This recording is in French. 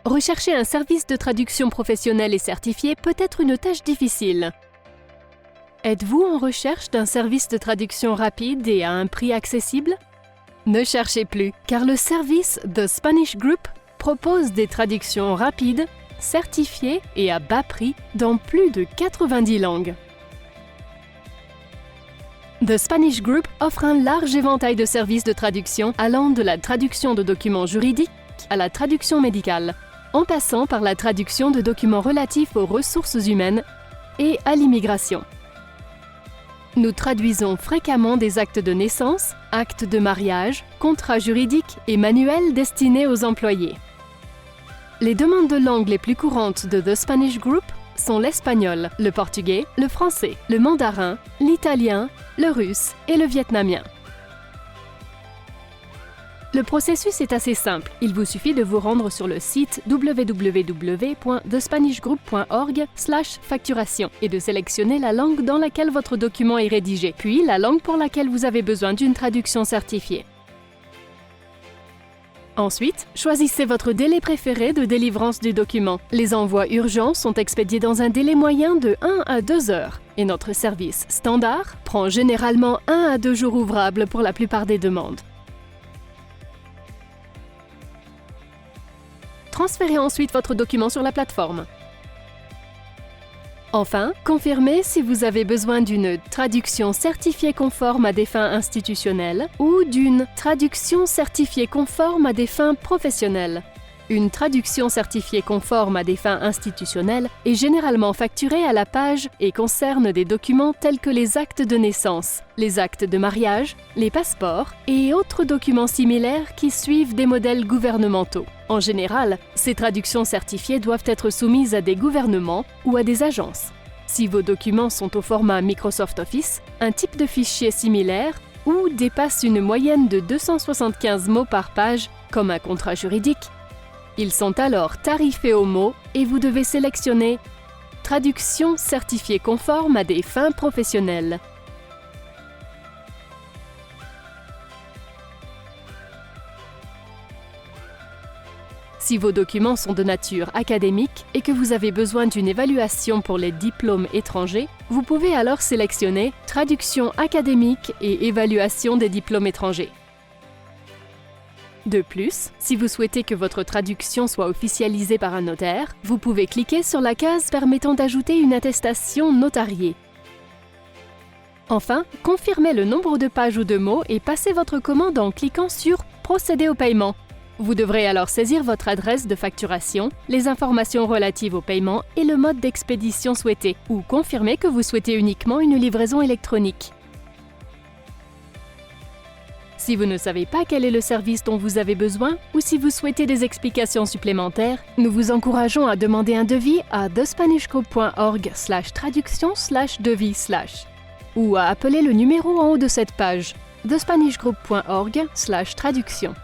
Rechercher un service de traduction professionnel et certifié peut être une tâche difficile. Êtes-vous en recherche d'un service de traduction rapide et à un prix accessible? Ne cherchez plus, car le service The Spanish Group propose des traductions rapides, certifiées et à bas prix dans plus de 90 langues. The Spanish Group offre un large éventail de services de traduction allant de la traduction de documents juridiques à la traduction médicale, en passant par la traduction de documents relatifs aux ressources humaines et à l'immigration. Nous traduisons fréquemment des actes de naissance, actes de mariage, contrats juridiques et manuels destinés aux employés. Les demandes de langue les plus courantes de The Spanish Group sont l'espagnol, le portugais, le français, le mandarin, l'italien, le russe et le vietnamien. Le processus est assez simple. Il vous suffit de vous rendre sur le site www.thespanishgroup.org/facturation et de sélectionner la langue dans laquelle votre document est rédigé, puis la langue pour laquelle vous avez besoin d'une traduction certifiée. Ensuite, choisissez votre délai préféré de délivrance du document. Les envois urgents sont expédiés dans un délai moyen de 1 à 2 heures et notre service standard prend généralement 1 à 2 jours ouvrables pour la plupart des demandes. Transférez ensuite votre document sur la plateforme. Enfin, confirmez si vous avez besoin d'une traduction certifiée conforme à des fins institutionnelles ou d'une traduction certifiée conforme à des fins professionnelles. Une traduction certifiée conforme à des fins institutionnelles est généralement facturée à la page et concerne des documents tels que les actes de naissance, les actes de mariage, les passeports et autres documents similaires qui suivent des modèles gouvernementaux. En général, ces traductions certifiées doivent être soumises à des gouvernements ou à des agences. Si vos documents sont au format Microsoft Office, un type de fichier similaire ou dépasse une moyenne de 275 mots par page, comme un contrat juridique, ils sont alors tarifés au mot et vous devez sélectionner « Traduction certifiée conforme à des fins professionnelles ». Si vos documents sont de nature académique et que vous avez besoin d'une évaluation pour les diplômes étrangers, vous pouvez alors sélectionner « Traduction académique et évaluation des diplômes étrangers ». De plus, si vous souhaitez que votre traduction soit officialisée par un notaire, vous pouvez cliquer sur la case permettant d'ajouter une attestation notariée. Enfin, confirmez le nombre de pages ou de mots et passez votre commande en cliquant sur « Procéder au paiement ». Vous devrez alors saisir votre adresse de facturation, les informations relatives au paiement et le mode d'expédition souhaité, ou confirmer que vous souhaitez uniquement une livraison électronique. Si vous ne savez pas quel est le service dont vous avez besoin ou si vous souhaitez des explications supplémentaires, nous vous encourageons à demander un devis à thespanishgroup.org/traduction/devis/ ou à appeler le numéro en haut de cette page, thespanishgroup.org/traduction.